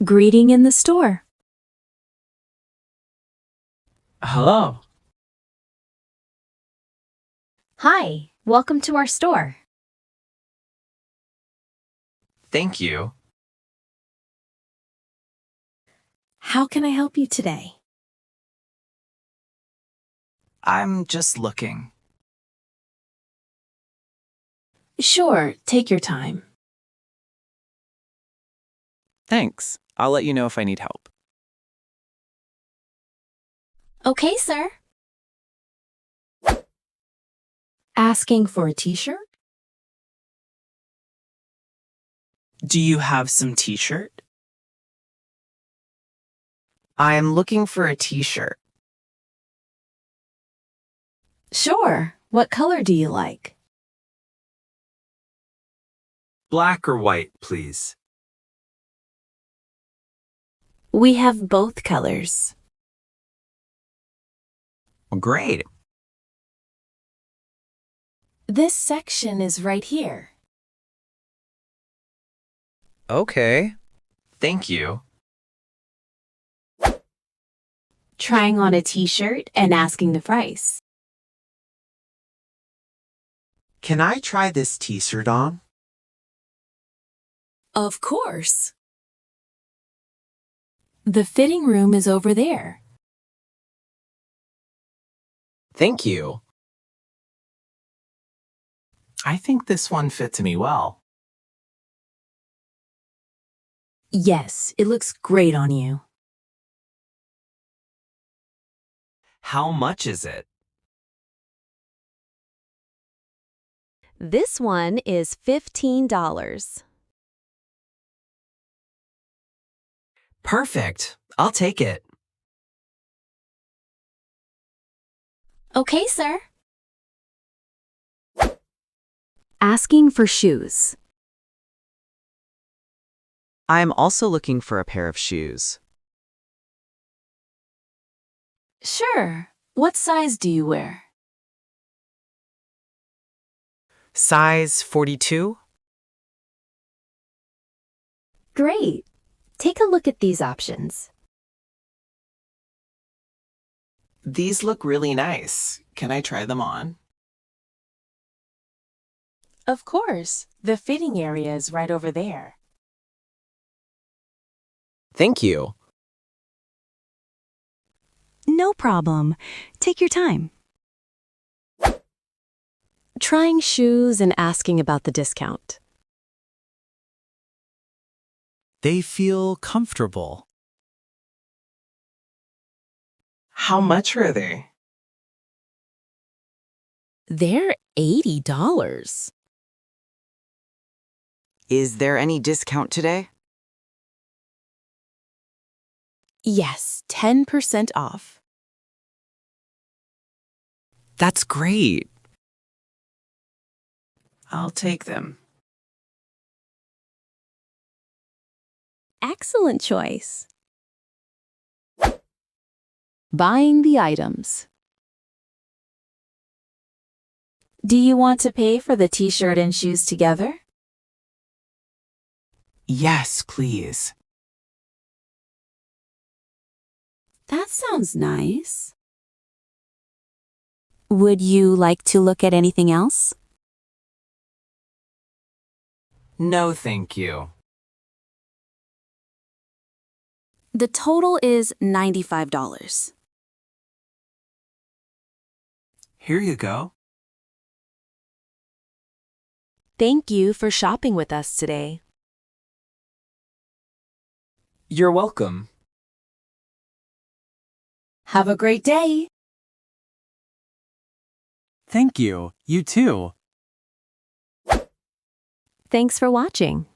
Greeting in the store. Hello. Hi, welcome to our store. Thank you. How can I help you today? I'm just looking. Sure, take your time. Thanks. I'll let you know if I need help. Okay, sir. Asking for a t-shirt? Do you have some t-shirt? I'm looking for a t-shirt. Sure. What color do you like? Black or white, please. We have both colors. Well, great. This section is right here. Okay. Thank you. Trying on a t-shirt and asking the price. Can I try this t-shirt on? Of course. The fitting room is over there. Thank you. I think this one fits me well. Yes, it looks great on you. How much is it? This one is $15. Perfect. I'll take it. Okay, sir. Asking for shoes. I'm also looking for a pair of shoes. Sure. What size do you wear? Size 42? Great. Take a look at these options. These look really nice. Can I try them on? Of course. The fitting area is right over there. Thank you. No problem. Take your time. Trying shoes and asking about the discount. They feel comfortable. How much are they? They're $80. Is there any discount today? Yes, 10% off. That's great. I'll take them. Excellent choice. Buying the items. Do you want to pay for the t-shirt and shoes together? Yes, please. That sounds nice. Would you like to look at anything else? No, thank you. The total is $95. Here you go. Thank you for shopping with us today. You're welcome. Have a great day. Thank you. You too. Thanks for watching.